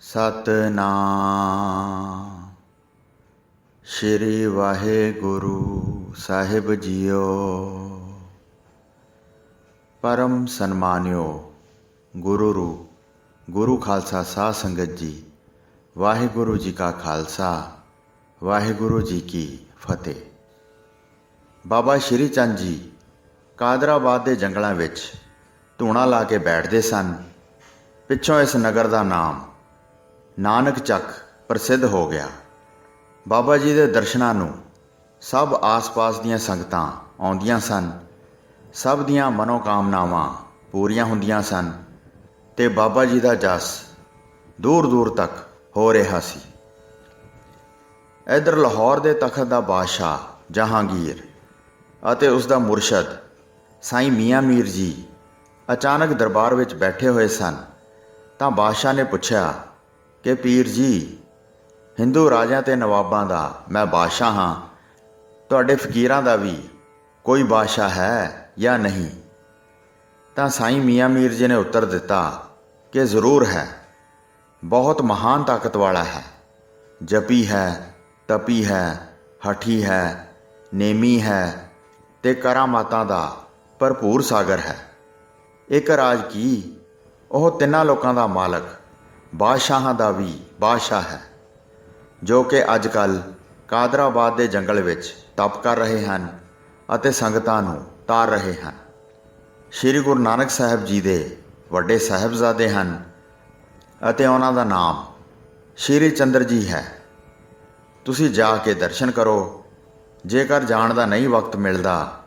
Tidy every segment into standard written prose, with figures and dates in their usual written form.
ਸਤਨਾਮ ਸ਼੍ਰੀ ਵਾਹਿਗੁਰੂ ਸਾਹਿਬ JIO. ਪਰਮ ਸਨਮਾਨਿਓ ਗੁਰੂ ਖਾਲਸਾ ਸਾਧ ਸੰਗਤ ਜੀ, ਵਾਹਿਗੁਰੂ ਜੀ ਕਾ ਖਾਲਸਾ, ਵਾਹਿਗੁਰੂ ਜੀ ਕੀ ਫਤਿਹ। ਬਾਬਾ ਸ਼੍ਰੀ ਚੰਦ ਜੀ ਕਾਦਰਾਬਾਦ ਦੇ ਜੰਗਲਾਂ ਵਿੱਚ ਧੂਣਾ ਲਾ ਕੇ ਬੈਠਦੇ ਸਨ। ਪਿੱਛੋਂ ਇਸ ਨਗਰ ਦਾ ਨਾਮ ਨਾਨਕ ਚੱਕ ਪ੍ਰਸਿੱਧ ਹੋ ਗਿਆ। ਬਾਬਾ ਜੀ ਦੇ ਦਰਸ਼ਨਾਂ ਨੂੰ ਸਭ ਆਸ-ਪਾਸ ਦੀਆਂ ਸੰਗਤਾਂ ਆਉਂਦੀਆਂ ਸਨ। ਸਭ ਦੀਆਂ ਮਨੋਕਾਮਨਾਵਾਂ ਪੂਰੀਆਂ ਹੁੰਦੀਆਂ ਸਨ ਤੇ ਬਾਬਾ ਜੀ ਦਾ ਜਸ ਦੂਰ ਦੂਰ ਤੱਕ ਹੋ ਰਿਹਾ ਸੀ। ਇੱਧਰ ਲਾਹੌਰ ਦੇ ਤਖਤ ਦਾ ਬਾਦਸ਼ਾਹ ਜਹਾਂਗੀਰ ਅਤੇ ਉਸ ਦਾ ਮੁਰਸ਼ਦ ਸਾਈਂ ਮੀਆਂ ਮੀਰ ਜੀ ਅਚਾਨਕ ਦਰਬਾਰ ਵਿੱਚ ਬੈਠੇ ਹੋਏ ਸਨ। ਤਾਂ ਬਾਦਸ਼ਾਹ ਨੇ ਪੁੱਛਿਆ ਕਿ ਪੀਰ ਜੀ, ਹਿੰਦੂ ਰਾਜਿਆਂ ਤੇ ਨਵਾਬਾਂ ਦਾ ਮੈਂ ਬਾਦਸ਼ਾਹ ਹਾਂ, ਤੁਹਾਡੇ ਫਕੀਰਾਂ ਦਾ ਵੀ ਕੋਈ ਬਾਦਸ਼ਾਹ ਹੈ ਜਾਂ ਨਹੀਂ? ਤਾਂ ਸਾਈਂ ਮੀਆਂ ਮੀਰ ਜੀ ਨੇ ਉੱਤਰ ਦਿੱਤਾ ਕਿ ਜ਼ਰੂਰ ਹੈ, ਬਹੁਤ ਮਹਾਨ ਤਾਕਤ ਵਾਲਾ ਹੈ, ਜਪੀ ਹੈ, ਤਪੀ ਹੈ, ਹਠੀ ਹੈ, ਨੇਮੀ ਹੈ ਤੇ ਕਰਾਮਾਤਾਂ ਦਾ ਭਰਪੂਰ ਸਾਗਰ ਹੈ। ਇੱਕ ਰਾਜ ਕੀ, ਉਹ ਤਿੰਨਾਂ ਲੋਕਾਂ ਦਾ ਮਾਲਕ, ਬਾਦਸ਼ਾਹਾਂ ਦਾ ਵੀ ਬਾਦਸ਼ਾਹ ਹੈ, ਜੋ ਕਿ ਅੱਜ ਕੱਲ੍ਹ ਕਾਦਰਾਬਾਦ ਦੇ ਜੰਗਲ ਵਿੱਚ ਤਪ ਕਰ ਰਹੇ ਹਨ ਅਤੇ ਸੰਗਤਾਂ ਨੂੰ ਤਾਰ ਰਹੇ ਹਨ। ਸ਼੍ਰੀ ਗੁਰੂ ਨਾਨਕ ਸਾਹਿਬ ਜੀ ਦੇ ਵੱਡੇ ਸਾਹਿਬਜ਼ਾਦੇ ਹਨ ਅਤੇ ਉਹਨਾਂ ਦਾ ਨਾਮ ਸ਼੍ਰੀ ਚੰਦਰ ਜੀ ਹੈ। ਤੁਸੀਂ ਜਾ ਕੇ ਦਰਸ਼ਨ ਕਰੋ। ਜੇਕਰ ਜਾਣ ਦਾ ਨਹੀਂ ਵਕਤ ਮਿਲਦਾ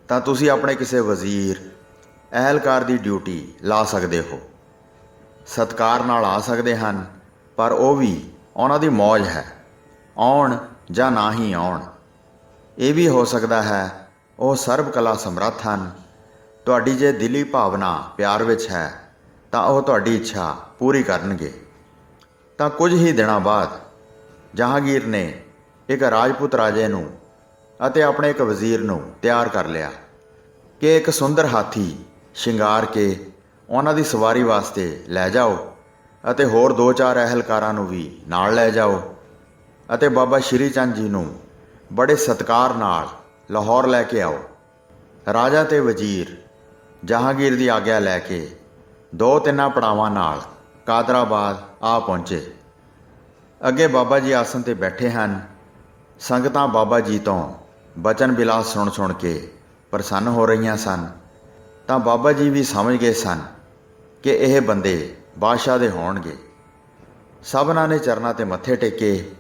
ਤਾਂ ਤੁਸੀਂ ਆਪਣੇ ਕਿਸੇ ਵਜ਼ੀਰ ਅਹਿਲਕਾਰ ਦੀ ਡਿਊਟੀ ਲਾ ਸਕਦੇ ਹੋ। ਸਤਿਕਾਰ ਨਾਲ ਆ ਸਕਦੇ ਹਨ, ਪਰ ਉਹ ਵੀ ਉਹਨਾਂ ਦੀ ਮੌਜ ਹੈ, ਆਉਣ ਜਾਂ ਨਾ ਹੀ ਆਉਣ। ਇਹ ਵੀ ਹੋ ਸਕਦਾ ਹੈ ਉਹ ਸਰਬ ਕਲਾ ਸਮਰੱਥ ਹਨ। ਤੁਹਾਡੀ ਜੇ ਦਿਲੀ ਭਾਵਨਾ ਪਿਆਰ ਵਿੱਚ ਹੈ ਤਾਂ ਉਹ ਤੁਹਾਡੀ ਇੱਛਾ ਪੂਰੀ ਕਰਨਗੇ। ਤਾਂ ਕੁਝ ਹੀ ਦਿਨਾਂ ਬਾਅਦ ਜਹਾਂਗੀਰ ਨੇ ਇੱਕ ਰਾਜਪੂਤ ਰਾਜੇ ਨੂੰ ਅਤੇ ਆਪਣੇ ਇੱਕ ਵਜ਼ੀਰ ਨੂੰ ਤਿਆਰ ਕਰ ਲਿਆ ਕਿ ਇੱਕ ਸੁੰਦਰ ਹਾਥੀ ਸ਼ਿੰਗਾਰ ਕੇ ਉਹਨਾਂ ਦੀ ਸਵਾਰੀ ਵਾਸਤੇ ਲੈ ਜਾਓ ਅਤੇ ਹੋਰ 2-4 ਅਹਿਲਕਾਰਾਂ ਨੂੰ ਵੀ ਨਾਲ ਲੈ ਜਾਓ ਅਤੇ ਬਾਬਾ ਸ਼੍ਰੀ ਚੰਦ ਜੀ ਨੂੰ ਬੜੇ ਸਤਿਕਾਰ ਨਾਲ ਲਾਹੌਰ ਲੈ ਕੇ ਆਓ। ਰਾਜਾ ਤੇ ਵਜ਼ੀਰ ਜਹਾਂਗੀਰ ਦੀ ਆਗਿਆ ਲੈ ਕੇ 2-3 ਪੜਾਵਾਂ ਨਾਲ ਕਾਦਰਾਬਾਦ ਆ ਪਹੁੰਚੇ। ਅੱਗੇ ਬਾਬਾ ਜੀ ਆਸਣ 'ਤੇ ਬੈਠੇ ਹਨ। ਸੰਗਤਾਂ ਬਾਬਾ ਜੀ ਤੋਂ ਬਚਨ ਬਿਲਾਸ ਸੁਣ ਕੇ ਪ੍ਰਸੰਨ ਹੋ ਰਹੀਆਂ ਸਨ। ਤਾਂ ਬਾਬਾ ਜੀ ਵੀ ਸਮਝ ਗਏ ਸਨ ਕਿ ਇਹ ਬੰਦੇ ਬਾਦਸ਼ਾਹ ਦੇ ਹੋਣਗੇ। ਸਭਨਾਂ ਨੇ ਚਰਨਾਂ 'ਤੇ ਮੱਥੇ ਟੇਕੇ,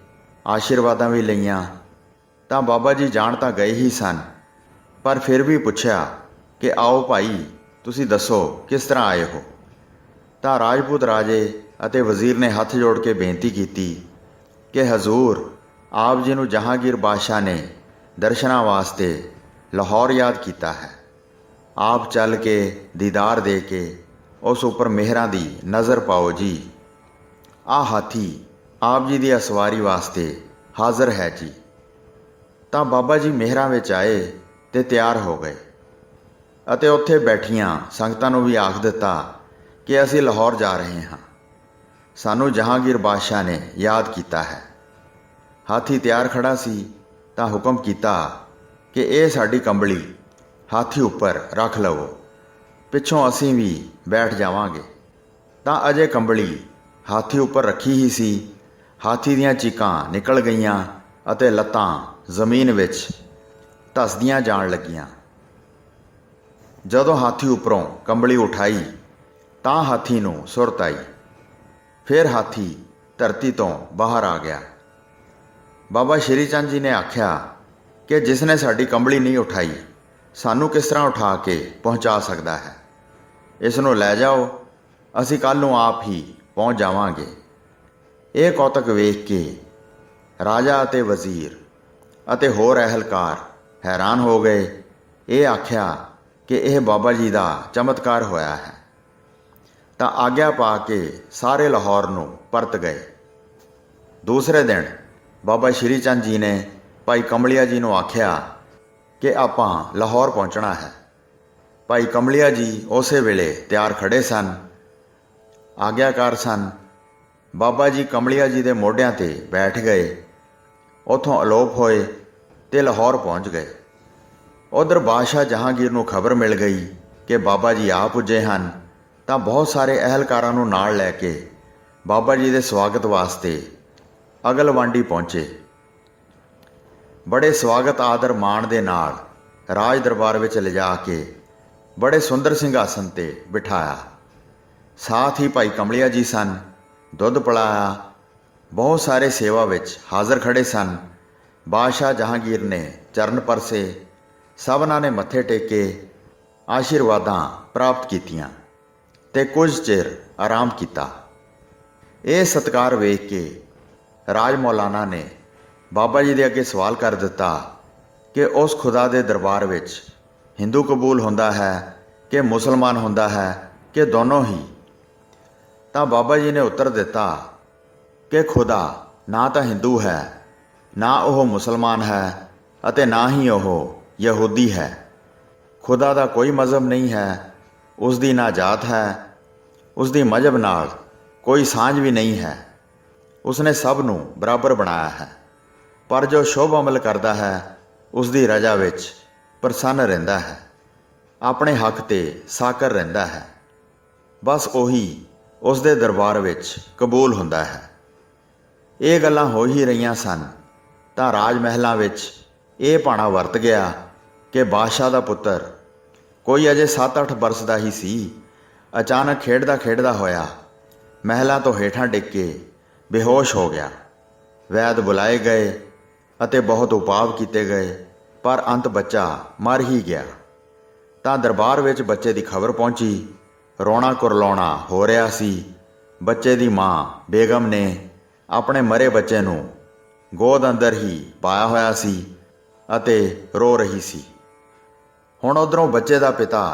ਆਸ਼ੀਰਵਾਦਾਂ ਵੀ ਲਈਆਂ। ਤਾਂ ਬਾਬਾ ਜੀ ਜਾਣ ਤਾਂ ਗਏ ਹੀ ਸਨ, ਪਰ ਫਿਰ ਵੀ ਪੁੱਛਿਆ ਕਿ ਆਓ ਭਾਈ, ਤੁਸੀਂ ਦੱਸੋ ਕਿਸ ਤਰ੍ਹਾਂ ਆਏ ਹੋ? ਤਾਂ ਰਾਜਪੂਤ ਰਾਜੇ ਅਤੇ ਵਜ਼ੀਰ ਨੇ ਹੱਥ ਜੋੜ ਕੇ ਬੇਨਤੀ ਕੀਤੀ ਕਿ ਹਜ਼ੂਰ, ਆਪ ਜੀ ਨੂੰ ਜਹਾਂਗੀਰ ਬਾਦਸ਼ਾਹ ਨੇ ਦਰਸ਼ਨਾਂ ਵਾਸਤੇ ਲਾਹੌਰ ਯਾਦ ਕੀਤਾ ਹੈ। ਆਪ ਚੱਲ ਕੇ ਦੀਦਾਰ ਦੇ ਕੇ ਉਸ ਉੱਪਰ ਮਿਹਰਾਂ ਦੀ ਨਜ਼ਰ ਪਾਓ ਜੀ। ਆਹ ਹਾਥੀ ਆਪ ਜੀ ਦੀ ਅਸਵਾਰੀ ਵਾਸਤੇ ਹਾਜ਼ਰ ਹੈ ਜੀ। ਤਾਂ ਬਾਬਾ ਜੀ ਮਿਹਰਾਂ ਵਿੱਚ ਆਏ ਤੇ ਤਿਆਰ ਹੋ ਗਏ ਅਤੇ ਉੱਥੇ ਬੈਠੀਆਂ ਸੰਗਤਾਂ ਨੂੰ ਵੀ ਆਖ ਦਿੱਤਾ ਕਿ ਅਸੀਂ ਲਾਹੌਰ ਜਾ ਰਹੇ ਹਾਂ, ਸਾਨੂੰ ਜਹਾਂਗੀਰ ਬਾਦਸ਼ਾਹ ਨੇ ਯਾਦ ਕੀਤਾ ਹੈ। ਹਾਥੀ ਤਿਆਰ ਖੜਾ ਸੀ ਤਾਂ ਹੁਕਮ ਕੀਤਾ ਕਿ ਇਹ ਸਾਡੀ ਕੰਬਲੀ ਹਾਥੀ ਉੱਪਰ ਰੱਖ ਲਵੋ, ਪਿੱਛੋਂ ਅਸੀਂ ਵੀ ਬੈਠ ਜਾਵਾਂਗੇ। ਤਾਂ ਅਜੇ ਕੰਬਲੀ ਹਾਥੀ ਉੱਪਰ ਰੱਖੀ ਹੀ ਸੀ, ਹਾਥੀ ਦੀਆਂ ਚੀਕਾਂ ਨਿਕਲ ਗਈਆਂ ਅਤੇ ਲੱਤਾਂ ਜ਼ਮੀਨ ਵਿੱਚ ਧੱਸਦੀਆਂ ਜਾਣ ਲੱਗੀਆਂ। ਜਦੋਂ ਹਾਥੀ ਉੱਪਰੋਂ ਕੰਬਲੀ ਉਠਾਈ ਤਾਂ ਹਾਥੀ ਨੂੰ ਸੁਰਤ ਆਈ। ਫਿਰ ਹਾਥੀ ਧਰਤੀ ਤੋਂ ਬਾਹਰ ਆ ਗਿਆ। ਬਾਬਾ ਸ਼੍ਰੀ ਚੰਦ ਜੀ ਨੇ ਆਖਿਆ ਕਿ ਜਿਸ ਨੇ ਸਾਡੀ ਕੰਬਲੀ ਨਹੀਂ ਉਠਾਈ, ਸਾਨੂੰ ਕਿਸ ਤਰ੍ਹਾਂ ਉਠਾ ਕੇ ਪਹੁੰਚਾ ਸਕਦਾ ਹੈ? ਇਸ ਨੂੰ ਲੈ ਜਾਓ, ਅਸੀਂ ਕੱਲ੍ਹ ਨੂੰ ਆਪ ਹੀ ਪਹੁੰਚ ਜਾਵਾਂਗੇ। ਇਹ ਕੌਤਕ ਵੇਖ ਕੇ ਰਾਜਾ ਅਤੇ ਵਜ਼ੀਰ ਅਤੇ ਹੋਰ ਅਹਿਲਕਾਰ ਹੈਰਾਨ ਹੋ ਗਏ। ਇਹ ਆਖਿਆ ਕਿ ਇਹ ਬਾਬਾ ਜੀ ਦਾ ਚਮਤਕਾਰ ਹੋਇਆ ਹੈ। ਤਾਂ ਆਗਿਆ ਪਾ ਕੇ ਸਾਰੇ ਲਾਹੌਰ ਨੂੰ ਪਰਤ ਗਏ। ਦੂਸਰੇ ਦਿਨ ਬਾਬਾ ਸ਼੍ਰੀ ਚੰਦ ਜੀ ਨੇ ਭਾਈ ਕਮਲਿਆ ਜੀ ਨੂੰ ਆਖਿਆ ਕਿ ਆਪਾਂ ਲਾਹੌਰ ਪਹੁੰਚਣਾ ਹੈ। ਭਾਈ ਕਮਲਿਆ ਜੀ ਉਸੇ ਵੇਲੇ ਤਿਆਰ ਖੜੇ ਸਨ, ਆਗਿਆਕਾਰ ਸਨ ਬਾਬਾ ਜੀ ਕਮਲੀਆ ਜੀ ਦੇ ਮੋਢਿਆਂ ਤੇ ਬੈਠ ਗਏ। ਉੱਥੋਂ ਅਲੋਪ ਹੋਏ ਤੇ ਲਾਹੌਰ ਪਹੁੰਚ ਗਏ। ਉਧਰ ਬਾਦਸ਼ਾਹ ਜਹਾਂਗੀਰ ਨੂੰ ਖਬਰ ਮਿਲ ਗਈ ਕਿ ਬਾਬਾ ਜੀ ਆ ਪੁੱਜੇ ਹਨ, ਤਾਂ ਬਹੁਤ ਸਾਰੇ ਅਹਿਲਕਾਰਾਂ ਨੂੰ ਨਾਲ ਲੈ ਕੇ ਬਾਬਾ ਜੀ ਦੇ ਸਵਾਗਤ ਵਾਸਤੇ ਅਗਲਵਾਂਡੀ ਪਹੁੰਚੇ। ਬੜੇ ਸਵਾਗਤ ਆਦਰ ਮਾਣ ਦੇ ਨਾਲ ਰਾਜ ਦਰਬਾਰ ਵਿੱਚ ਲਿਜਾ ਕੇ ਬੜੇ ਸੁੰਦਰ ਸਿੰਘਾਸਨ ਤੇ ਬਿਠਾਇਆ। ਸਾਥ ਹੀ ਭਾਈ ਕਮਲੀਆ ਜੀ ਸਨ, ਦੁੱਧ ਪਿਲਾਇਆ। ਬਹੁਤ ਸਾਰੇ ਸੇਵਾ ਵਿੱਚ ਹਾਜ਼ਰ ਖੜੇ ਸਨ। ਬਾਦਸ਼ਾਹ ਜਹਾਂਗੀਰ ਨੇ ਚਰਨ ਪਰਸੇ, ਸਭਨਾਂ ਨੇ ਮੱਥੇ ਟੇਕੇ, ਆਸ਼ੀਰਵਾਦਾਂ ਪ੍ਰਾਪਤ ਕੀਤੀਆਂ ਤੇ ਕੁਝ ਚਿਰ ਆਰਾਮ ਕੀਤਾ। ਇਹ ਸਤਿਕਾਰ ਵੇਖ ਕੇ ਰਾਜ ਮੌਲਾਨਾ ਨੇ ਬਾਬਾ ਜੀ ਦੇ ਅੱਗੇ ਸਵਾਲ ਕਰ ਦਿੱਤਾ ਕਿ ਉਸ ਖੁਦਾ ਦੇ ਦਰਬਾਰ ਵਿੱਚ ਹਿੰਦੂ ਕਬੂਲ ਹੁੰਦਾ ਹੈ ਕਿ ਮੁਸਲਮਾਨ ਹੁੰਦਾ ਹੈ ਕਿ ਦੋਨੋਂ ਹੀ? ਤਾਂ ਬਾਬਾ ਜੀ ਨੇ ਉੱਤਰ ਦਿੱਤਾ ਕਿ ਖੁਦਾ ਨਾ ਤਾਂ ਹਿੰਦੂ ਹੈ, ਨਾ ਉਹ ਮੁਸਲਮਾਨ ਹੈ ਅਤੇ ਨਾ ਹੀ ਉਹ ਯਹੂਦੀ ਹੈ। ਖੁਦਾ ਦਾ ਕੋਈ ਮਜ਼ਹਬ ਨਹੀਂ ਹੈ, ਉਸ ਦੀ ਨਾ ਜਾਤ ਹੈ, ਉਸ ਦੀ ਮਜ਼ਹਬ ਨਾਲ ਕੋਈ ਸਾਂਝ ਵੀ ਨਹੀਂ ਹੈ। ਉਸਨੇ ਸਭ ਨੂੰ ਬਰਾਬਰ ਬਣਾਇਆ ਹੈ, ਪਰ ਜੋ ਸ਼ੁਭ ਅਮਲ ਕਰਦਾ ਹੈ ਉਸ ਦੀ ਰਜ਼ਾ ਵਿੱਚ ਪ੍ਰਸੰਨ ਰਹਿੰਦਾ ਹੈ, ਆਪਣੇ ਹੱਕ ਤੇ ਸਾਕਰ ਰਹਿੰਦਾ ਹੈ। ਬਸ ਉਹੀ ਉਸ ਦੇ ਦਰਬਾਰ ਵਿੱਚ ਕਬੂਲ ਹੁੰਦਾ ਹੈ। ਇਹ ਗੱਲਾਂ ਹੋ ਹੀ ਰਹੀਆਂ ਸਨ ਤਾਂ ਰਾਜ ਮਹਿਲਾਂ ਵਿੱਚ ਇਹ ਭਾਣਾ ਵਰਤ ਗਿਆ ਕਿ ਬਾਦਸ਼ਾਹ ਦਾ ਪੁੱਤਰ, ਕੋਈ ਅਜੇ 7-8 ਬਰਸ ਦਾ ਹੀ ਸੀ, ਅਚਾਨਕ ਖੇਡਦਾ ਖੇਡਦਾ ਹੋਇਆ ਮਹਿਲਾਂ ਤੋਂ ਹੇਠਾਂ ਡਿੱਗ ਕੇ ਬੇਹੋਸ਼ ਹੋ ਗਿਆ। ਵੈਦ ਬੁਲਾਏ ਗਏ ਅਤੇ ਬਹੁਤ ਉਪਾਅ ਕੀਤੇ ਗਏ, ਪਰ ਅੰਤ ਬੱਚਾ ਮਰ ਹੀ ਗਿਆ। ਤਾਂ ਦਰਬਾਰ ਵਿੱਚ ਬੱਚੇ ਦੀ ਖਬਰ ਪਹੁੰਚੀ। ਰੋਣਾ ਕੁਰਲਾਉਣਾ ਹੋ ਰਿਹਾ ਸੀ। ਬੱਚੇ ਦੀ ਮਾਂ ਬੇਗਮ ਨੇ ਆਪਣੇ ਮਰੇ ਬੱਚੇ ਨੂੰ ਗੋਦ ਅੰਦਰ ਹੀ ਪਾਇਆ ਹੋਇਆ ਸੀ ਅਤੇ ਰੋ ਰਹੀ ਸੀ। ਹੁਣ ਉੱਧਰੋਂ ਬੱਚੇ ਦਾ ਪਿਤਾ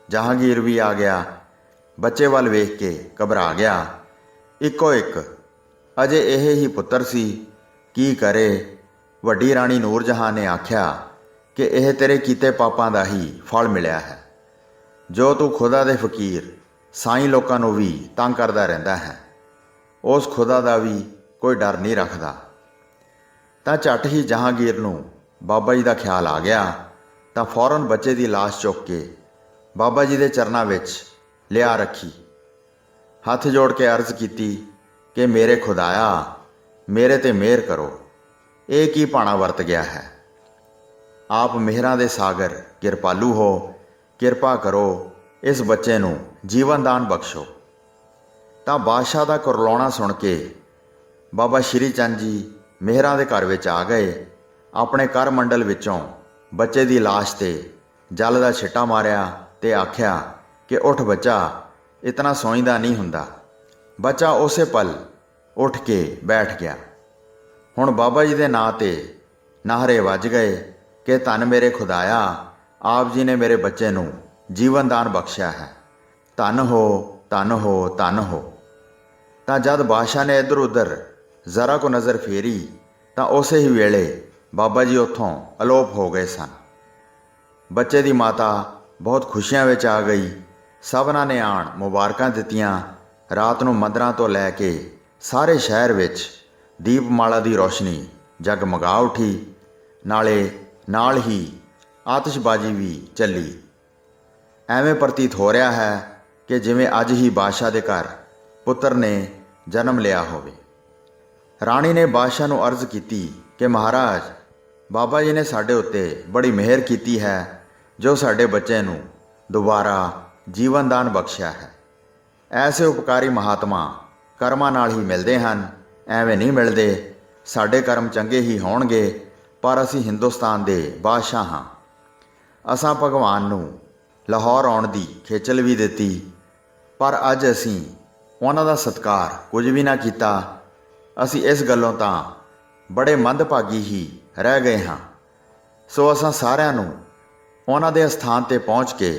ਜਹਾਂਗੀਰ ਵੀ ਆ ਗਿਆ। ਬੱਚੇ ਵੱਲ ਵੇਖ ਕੇ ਘਬਰਾ ਗਿਆ। ਇੱਕੋ ਇੱਕ ਅਜੇ ਇਹ ਹੀ ਪੁੱਤਰ ਸੀ, ਕੀ ਕਰੇ? ਵੱਡੀ ਰਾਣੀ ਨੂਰ ਜਹਾਂ ਨੇ ਆਖਿਆ ਕਿ ਇਹ ਤੇਰੇ ਕੀਤੇ ਪਾਪਾਂ ਦਾ ਹੀ ਫਲ ਮਿਲਿਆ ਹੈ, ਜੋ ਤੂੰ ਖੁਦਾ ਦੇ ਫਕੀਰ ਸਾਈਂ ਲੋਕਾਂ ਨੂੰ ਵੀ ਤੰਗ ਕਰਦਾ ਰਹਿੰਦਾ ਹੈ। ਉਸ ਖੁਦਾ ਦਾ ਵੀ ਕੋਈ ਡਰ ਨਹੀਂ ਰੱਖਦਾ। ਤਾਂ ਝੱਟ ਹੀ ਜਹਾਂਗੀਰ ਨੂੰ ਬਾਬਾ ਜੀ ਦਾ ਖਿਆਲ ਆ ਗਿਆ, ਤਾਂ ਫੌਰਨ ਬੱਚੇ ਦੀ ਲਾਸ਼ ਚੁੱਕ ਕੇ ਬਾਬਾ ਜੀ ਦੇ ਚਰਨਾਂ ਵਿੱਚ ਲਿਆ ਰੱਖੀ। ਹੱਥ ਜੋੜ ਕੇ ਅਰਜ਼ ਕੀਤੀ ਕਿ ਮੇਰੇ ਖੁਦਾਇਆ, ਮੇਰੇ ਤੇ ਮਿਹਰ ਕਰੋ। ਇਹ ਕੀ ਭਾਣਾ ਵਰਤ ਗਿਆ ਹੈ? ਆਪ ਮਿਹਰਾਂ ਦੇ ਸਾਗਰ ਕਿਰਪਾਲੂ ਹੋ, ਕਿਰਪਾ ਕਰੋ, ਇਸ ਬੱਚੇ ਨੂੰ ਜੀਵਨ ਦਾਨ ਬਖਸ਼ੋ। ਤਾਂ ਬਾਦਸ਼ਾਹ ਦਾ ਕੁਰਲਾਉਣਾ ਸੁਣ ਕੇ ਬਾਬਾ ਸ਼੍ਰੀ ਚੰਦ ਜੀ ਮਿਹਰਾਂ ਦੇ ਘਰ ਵਿੱਚ ਆ ਗਏ। ਆਪਣੇ ਕਰ ਮੰਡਲ ਵਿੱਚੋਂ ਬੱਚੇ ਦੀ ਲਾਸ਼ ਤੇ ਜਲ ਦਾ ਛਿੱਟਾ ਮਾਰਿਆ ਤੇ ਆਖਿਆ ਕਿ ਉੱਠ ਬੱਚਾ, ਇਤਨਾ ਸੌਂਦਾ ਨਹੀਂ ਹੁੰਦਾ। ਬੱਚਾ ਉਸੇ ਪਲ ਉੱਠ ਕੇ ਬੈਠ ਗਿਆ। ਹੁਣ ਬਾਬਾ ਜੀ ਦੇ ਨਾਂ 'ਤੇ ਨਾਹਰੇ ਵੱਜ ਗਏ ਕਿ ਧੰਨ ਮੇਰੇ ਖੁਦਾਇਆ, ਆਪ ਜੀ ਨੇ ਮੇਰੇ ਬੱਚੇ ਨੂੰ ਜੀਵਨ ਦਾਨ ਬਖਸ਼ਿਆ ਹੈ। ਧੰਨ ਹੋ, ਧੰਨ ਹੋ, ਧੰਨ ਹੋ। ਤਾਂ ਜਦ ਬਾਦਸ਼ਾਹ ਨੇ ਇੱਧਰ ਉੱਧਰ ਜ਼ਰਾ ਕੋ ਨਜ਼ਰ ਫੇਰੀ ਤਾਂ ਉਸੇ ਹੀ ਵੇਲੇ ਬਾਬਾ ਜੀ ਉੱਥੋਂ ਅਲੋਪ ਹੋ ਗਏ ਸਨ। ਬੱਚੇ ਦੀ ਮਾਤਾ ਬਹੁਤ ਖੁਸ਼ੀਆਂ ਵਿੱਚ ਆ ਗਈ। ਸਭਨਾਂ ਨੇ ਆਣ ਮੁਬਾਰਕਾਂ ਦਿੱਤੀਆਂ। ਰਾਤ ਨੂੰ ਮੰਦਰਾਂ ਤੋਂ ਲੈ ਕੇ ਸਾਰੇ ਸ਼ਹਿਰ ਵਿੱਚ ਦੀਪਮਾਲਾ ਦੀ ਰੋਸ਼ਨੀ ਜਗਮਗਾ ਉੱਠੀ। ਨਾਲੇ ਨਾਲ ਹੀ ਆਤਿਸ਼ਬਾਜ਼ੀ ਵੀ ਚੱਲੀ। ਐਵੇਂ ਪ੍ਰਤੀਤ ਹੋ ਰਿਹਾ ਹੈ ਕਿ ਜਿਵੇਂ ਅੱਜ ਹੀ ਬਾਦਸ਼ਾਹ ਦੇ ਘਰ ਪੁੱਤਰ ਨੇ ਜਨਮ ਲਿਆ ਹੋਵੇ। ਰਾਣੀ ਨੇ ਬਾਦਸ਼ਾਹ ਨੂੰ ਅਰਜ਼ ਕੀਤੀ ਕਿ ਮਹਾਰਾਜ, ਬਾਬਾ ਜੀ ਨੇ ਸਾਡੇ ਉੱਤੇ ਬੜੀ ਮਿਹਰ ਕੀਤੀ ਹੈ, ਜੋ ਸਾਡੇ ਬੱਚੇ ਨੂੰ ਦੁਬਾਰਾ ਜੀਵਨ ਦਾਨ ਬਖਸ਼ਿਆ ਹੈ। ਐਸੇ ਉਪਕਾਰੀ ਮਹਾਤਮਾ ਕਰਮਾਂ ਨਾਲ ਹੀ ਮਿਲਦੇ ਹਨ, ਐਵੇਂ ਨਹੀਂ ਮਿਲਦੇ। ਸਾਡੇ ਕਰਮ ਚੰਗੇ ਹੀ ਹੋਣਗੇ, ਪਰ ਅਸੀਂ ਹਿੰਦੁਸਤਾਨ ਦੇ ਬਾਦਸ਼ਾਹ ਹਾਂ। ਅਸਾਂ ਭਗਵਾਨ ਨੂੰ ਲਾਹੌਰ ਆਉਣ ਦੀ ਖੇਚਲ ਵੀ ਦਿੱਤੀ, ਪਰ ਅੱਜ ਅਸੀਂ ਉਹਨਾਂ ਦਾ ਸਤਿਕਾਰ ਕੁਝ ਵੀ ਨਾ ਕੀਤਾ। ਅਸੀਂ ਇਸ ਗੱਲੋਂ ਤਾਂ ਬੜੇ ਮੰਦਭਾਗੀ ਹੀ ਰਹਿ ਗਏ ਹਾਂ। ਸੋ ਅਸਾਂ ਸਾਰਿਆਂ ਨੂੰ ਉਹਨਾਂ ਦੇ ਅਸਥਾਨ 'ਤੇ ਪਹੁੰਚ ਕੇ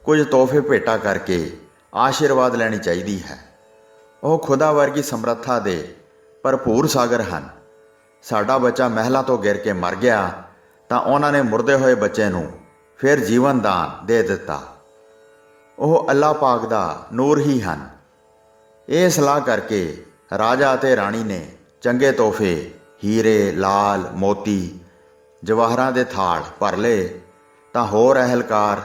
ਕੁਝ ਤੋਹਫੇ ਭੇਟਾ ਕਰਕੇ ਆਸ਼ੀਰਵਾਦ ਲੈਣੀ ਚਾਹੀਦੀ ਹੈ। ਉਹ ਖੁਦਾ ਵਰਗੀ ਸਮਰੱਥਾ ਦੇ ਭਰਪੂਰ ਸਾਗਰ ਹਨ। ਸਾਡਾ ਬੱਚਾ ਮਹਿਲਾਂ ਤੋਂ ਗਿਰ ਕੇ ਮਰ ਗਿਆ ਤਾਂ ਉਹਨਾਂ ਨੇ ਮੁਰਦੇ ਹੋਏ ਬੱਚੇ ਨੂੰ ਫਿਰ ਜੀਵਨ ਦਾਨ ਦੇ ਦਿੱਤਾ। ਉਹ ਅੱਲਾਹ ਪਾਕ ਦਾ ਨੂਰ ਹੀ ਹਨ। ਇਹ ਸਲਾਹ ਕਰਕੇ ਰਾਜਾ ਅਤੇ ਰਾਣੀ ਨੇ ਚੰਗੇ ਤੋਹਫੇ ਹੀਰੇ, ਲਾਲ, ਮੋਤੀ, ਜਵਾਹਰਾਂ ਦੇ ਥਾਲ ਭਰ ਲਏ ਤਾਂ ਹੋਰ ਅਹਿਲਕਾਰ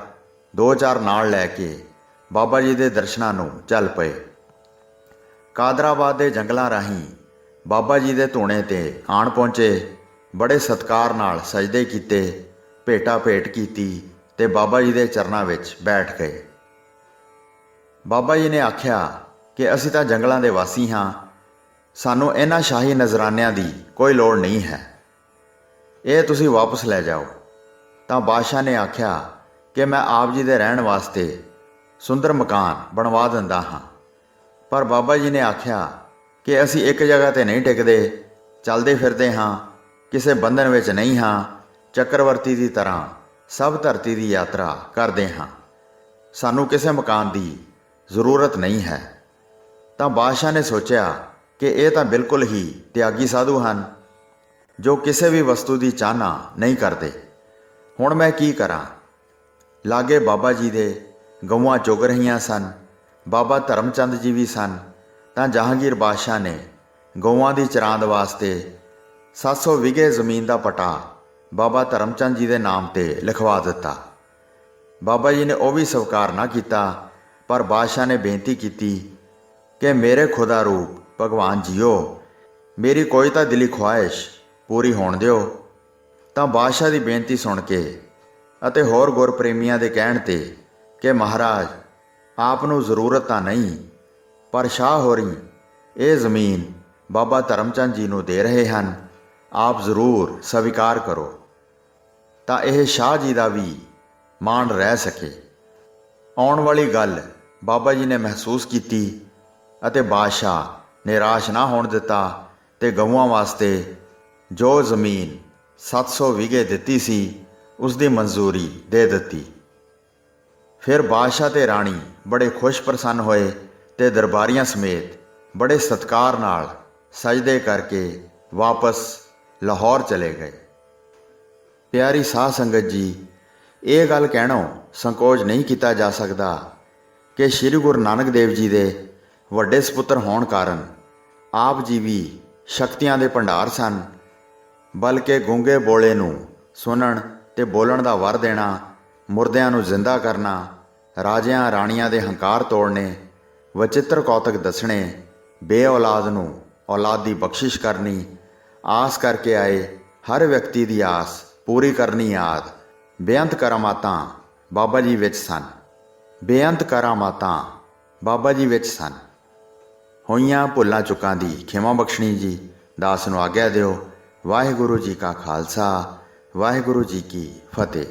2-4 ਨਾਲ ਲੈ ਕੇ ਬਾਬਾ ਜੀ ਦੇ ਦਰਸ਼ਨਾਂ ਨੂੰ ਚੱਲ ਪਏ। ਕਾਦਰਾਬਾਦ ਦੇ ਜੰਗਲਾਂ ਰਾਹੀਂ ਬਾਬਾ ਜੀ ਦੇ ਧੂਣੇ 'ਤੇ ਆਣ ਪਹੁੰਚੇ। ਬੜੇ ਸਤਿਕਾਰ ਨਾਲ ਸਜਦੇ ਕੀਤੇ, ਭੇਟਾ ਭੇਟ ਕੀਤੀ ਤੇ ਬਾਬਾ ਜੀ ਦੇ ਚਰਨਾਂ ਵਿੱਚ ਬੈਠ ਗਏ। ਬਾਬਾ ਜੀ ਨੇ ਆਖਿਆ ਕਿ ਅਸੀਂ ਤਾਂ ਜੰਗਲਾਂ ਦੇ ਵਾਸੀ ਹਾਂ, ਸਾਨੂੰ ਇਹਨਾਂ ਸ਼ਾਹੀ ਨਜ਼ਰਾਨਿਆਂ ਦੀ ਕੋਈ ਲੋੜ ਨਹੀਂ ਹੈ, ਇਹ ਤੁਸੀਂ ਵਾਪਸ ਲੈ ਜਾਓ। ਤਾਂ ਬਾਦਸ਼ਾਹ ਨੇ ਆਖਿਆ ਕਿ ਮੈਂ ਆਪ ਜੀ ਦੇ ਰਹਿਣ ਵਾਸਤੇ ਸੁੰਦਰ ਮਕਾਨ ਬਣਵਾ ਦਿੰਦਾ ਹਾਂ। ਪਰ ਬਾਬਾ ਜੀ ਨੇ ਆਖਿਆ ਕਿ ਅਸੀਂ ਇੱਕ ਜਗ੍ਹਾ 'ਤੇ ਨਹੀਂ ਟਿਕਦੇ, ਚੱਲਦੇ ਫਿਰਦੇ ਹਾਂ, ਕਿਸੇ ਬੰਧਨ ਵਿੱਚ ਨਹੀਂ ਹਾਂ, ਚੱਕਰਵਰਤੀ ਦੀ ਤਰ੍ਹਾਂ ਸਭ ਧਰਤੀ ਦੀ ਯਾਤਰਾ ਕਰਦੇ ਹਾਂ, ਸਾਨੂੰ ਕਿਸੇ ਮਕਾਨ ਦੀ ਜ਼ਰੂਰਤ ਨਹੀਂ ਹੈ। ਤਾਂ ਬਾਦਸ਼ਾਹ ਨੇ ਸੋਚਿਆ ਕਿ ਇਹ ਤਾਂ ਬਿਲਕੁਲ ਹੀ ਤਿਆਗੀ ਸਾਧੂ ਹਨ, ਜੋ ਕਿਸੇ ਵੀ ਵਸਤੂ ਦੀ ਚਾਹਨਾ ਨਹੀਂ ਕਰਦੇ। ਹੁਣ ਮੈਂ ਕੀ ਕਰਾਂ? ਲਾਗੇ ਬਾਬਾ ਜੀ ਦੇ ਗਊਆਂ ਚੁਗ ਰਹੀਆਂ ਸਨ, ਬਾਬਾ ਧਰਮ ਚੰਦ ਜੀ ਵੀ ਸਨ। ਤਾਂ ਜਹਾਂਗੀਰ ਬਾਦਸ਼ਾਹ ਨੇ ਗਊਆਂ ਦੀ ਚਰਾਂਦ ਵਾਸਤੇ 700 ਵਿਗੇ ਜ਼ਮੀਨ ਦਾ ਪਟਾ ਬਾਬਾ ਧਰਮ ਚੰਦ ਜੀ ਦੇ ਨਾਮ 'ਤੇ ਲਿਖਵਾ ਦਿੱਤਾ। ਬਾਬਾ ਜੀ ਨੇ ਉਹ ਵੀ ਸਵੀਕਾਰ ਨਾ ਕੀਤਾ, ਪਰ ਬਾਦਸ਼ਾਹ ਨੇ ਬੇਨਤੀ ਕੀਤੀ ਕਿ ਮੇਰੇ ਖੁਦਾ ਰੂਪ ਭਗਵਾਨ ਜੀਓ, ਮੇਰੀ ਕੋਈ ਤਾਂ ਦਿਲੀ ਖੁਆਇਸ਼ ਪੂਰੀ ਹੋਣ ਦਿਓ। ਤਾਂ ਬਾਦਸ਼ਾਹ ਦੀ ਬੇਨਤੀ ਸੁਣ ਕੇ ਅਤੇ ਹੋਰ ਗੁਰਪ੍ਰੇਮੀਆਂ ਦੇ ਕਹਿਣ 'ਤੇ ਕਿ ਮਹਾਰਾਜ ਆਪ ਨੂੰ ਜ਼ਰੂਰਤ ਤਾਂ ਨਹੀਂ, ਪਰ ਸ਼ਾਹ ਹੋਰੀ ਇਹ ਜ਼ਮੀਨ ਬਾਬਾ ਧਰਮ ਚੰਦ ਜੀ ਨੂੰ ਦੇ ਰਹੇ ਹਨ, ਆਪ ਜ਼ਰੂਰ ਸਵੀਕਾਰ ਕਰੋ ਤਾਂ ਇਹ ਸ਼ਾਹ ਜੀ ਦਾ ਵੀ ਮਾਣ ਰਹਿ ਸਕੇ। ਆਉਣ ਵਾਲੀ ਗੱਲ ਬਾਬਾ ਜੀ ਨੇ ਮਹਿਸੂਸ ਕੀਤੀ ਅਤੇ ਬਾਦਸ਼ਾਹ ਨਿਰਾਸ਼ ਨਾ ਹੋਣ ਦਿੱਤਾ ਤੇ ਗਊਆਂ ਵਾਸਤੇ ਜੋ ਜ਼ਮੀਨ 700 ਵਿਗੇ ਦਿੱਤੀ ਸੀ ਉਸ ਦੀ ਮਨਜ਼ੂਰੀ ਦੇ ਦਿੱਤੀ। ਫਿਰ ਬਾਦਸ਼ਾਹ ਤੇ ਰਾਣੀ ਬੜੇ ਖੁਸ਼ ਪ੍ਰਸੰਨ ਹੋਏ ਤੇ ਦਰਬਾਰੀਆਂ ਸਮੇਤ ਬੜੇ ਸਤਿਕਾਰ ਨਾਲ ਸਜਦੇ ਕਰਕੇ ਵਾਪਸ ਲਾਹੌਰ ਚਲੇ ਗਏ। ਪਿਆਰੀ ਸਾਧ ਸੰਗਤ ਜੀ, ਇਹ ਗੱਲ ਕਹਿਣੋਂ ਸੰਕੋਚ ਨਹੀਂ ਕੀਤਾ ਜਾ ਸਕਦਾ ਕਿ ਸ੍ਰੀ ਗੁਰੂ ਨਾਨਕ ਦੇਵ ਜੀ ਦੇ ਵੱਡੇ ਸਪੁੱਤਰ ਹੋਣ ਕਾਰਨ ਆਪ ਜੀ ਵੀ ਸ਼ਕਤੀਆਂ ਦੇ ਭੰਡਾਰ ਸਨ। ਬਲਕਿ ਗੂੰਗੇ ਬੋਲੇ ਨੂੰ ਸੁਣਨ ਤੇ ਬੋਲਣ ਦਾ ਵਰ ਦੇਣਾ, ਮੁਰਦਿਆਂ ਨੂੰ ਜ਼ਿੰਦਾ ਕਰਨਾ, ਰਾਜਿਆਂ ਰਾਣੀਆਂ ਦੇ ਹੰਕਾਰ ਤੋੜਨੇ, ਵਚਿੱਤਰ ਕੌਤਕ ਦੱਸਣੇ, ਬੇਔਲਾਦ ਨੂੰ ਔਲਾਦ ਦੀ ਬਖਸ਼ਿਸ਼ ਕਰਨੀ, ਆਸ ਕਰਕੇ ਆਏ ਹਰ ਵਿਅਕਤੀ ਦੀ ਆਸ ਪੂਰੀ ਕਰਨੀ ਆਦਿ ਬੇਅੰਤ ਕਰਾਮਾਤਾਂ ਬਾਬਾ ਜੀ ਵਿੱਚ ਸਨ। ਬੇਅੰਤ ਕਰਾਮਾਤਾਂ ਬਾਬਾ ਜੀ ਵਿੱਚ ਸਨ। ਹੋਈਆਂ ਭੁੱਲਾਂ ਚੁੱਕਾਂ ਦੀ ਖਿਮਾ ਬਖਸ਼ਣੀ ਜੀ। ਦਾਸ ਨੂੰ ਆਗਿਆ ਦਿਓ। ਵਾਹਿਗੁਰੂ ਜੀ ਕਾ ਖਾਲਸਾ, ਵਾਹਿਗੁਰੂ ਜੀ ਕੀ ਫਤਿਹ।